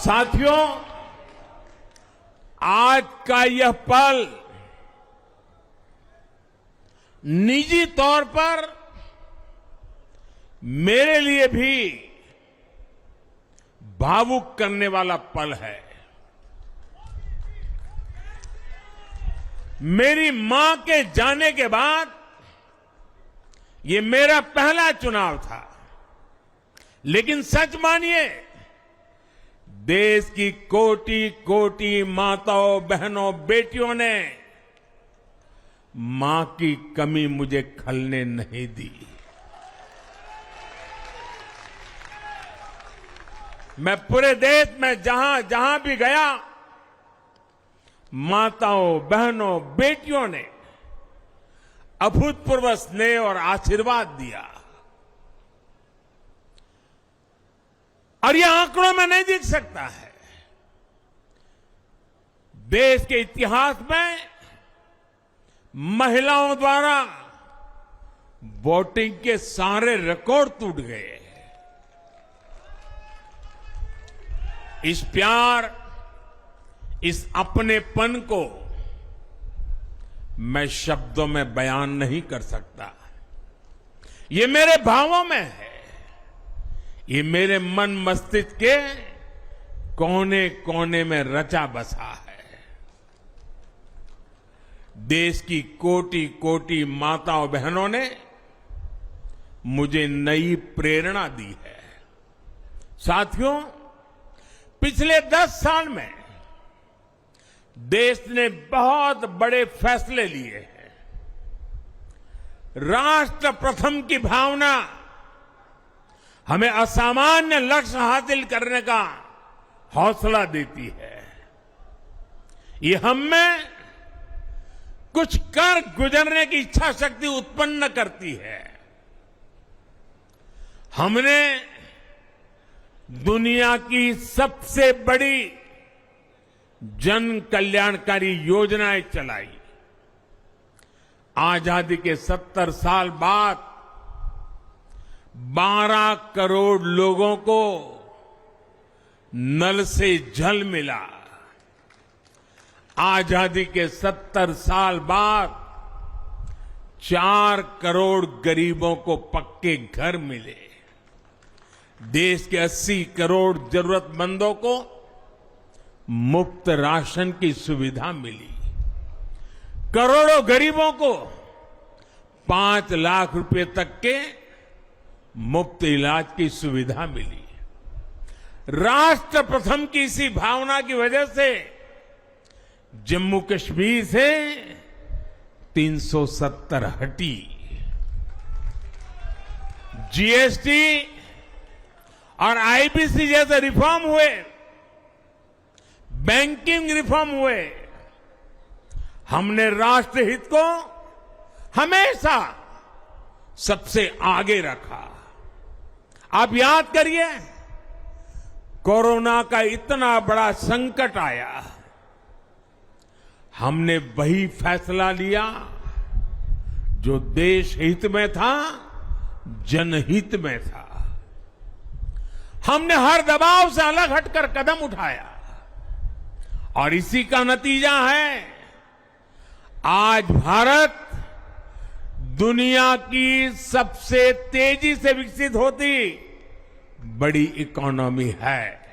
साथियों, आज का यह पल निजी तौर पर मेरे लिए भी भावुक करने वाला पल है। मेरी मां के जाने के बाद ये मेरा पहला चुनाव था, लेकिन सच मानिए, देश की कोटि कोटि माताओं, बहनों, बेटियों ने मां की कमी मुझे खलने नहीं दी। मैं पूरे देश में जहां जहां भी गया, माताओं, बहनों, बेटियों ने अभूतपूर्व स्नेह और आशीर्वाद दिया। और यह आंकड़ों में नहीं दिख सकता है। देश के इतिहास में महिलाओं द्वारा वोटिंग के सारे रिकॉर्ड टूट गए। इस प्यार, इस अपनेपन को मैं शब्दों में बयान नहीं कर सकता। ये मेरे भावों में है। ये मेरे मन मस्तिष्क के कोने कोने में रचा बसा है। देश की कोटि कोटि माताओं, बहनों ने मुझे नई प्रेरणा दी है। साथियों, पिछले 10 साल में देश ने बहुत बड़े फैसले लिए हैं। राष्ट्र प्रथम की भावना हमें असामान्य लक्ष्य हासिल करने का हौसला देती है। ये हम में कुछ कर गुजरने की इच्छा शक्ति उत्पन्न करती है। हमने दुनिया की सबसे बड़ी जन कल्याणकारी योजनाएं चलाई। आजादी के 70 साल बाद 12 करोड़ लोगों को नल से जल मिला। आजादी के 70 साल बाद 4 करोड़ गरीबों को पक्के घर मिले। देश के 80 करोड़ जरूरतमंदों को मुफ्त राशन की सुविधा मिली। करोड़ों गरीबों को 5 लाख रुपए तक के मुफ्त इलाज की सुविधा मिली। राष्ट्र प्रथम की इसी भावना की वजह से जम्मू कश्मीर से 370 हटी। जीएसटी और आईबीसी जैसे रिफॉर्म हुए, बैंकिंग रिफॉर्म हुए। हमने राष्ट्रहित को हमेशा सबसे आगे रखा। आप याद करिए, कोरोना का इतना बड़ा संकट आया, हमने वही फैसला लिया जो देश हित में था, जनहित में था। हमने हर दबाव से अलग हटकर कदम उठाया और इसी का नतीजा है आज भारत दुनिया की सबसे तेजी से विकसित होती बड़ी इकोनॉमी है।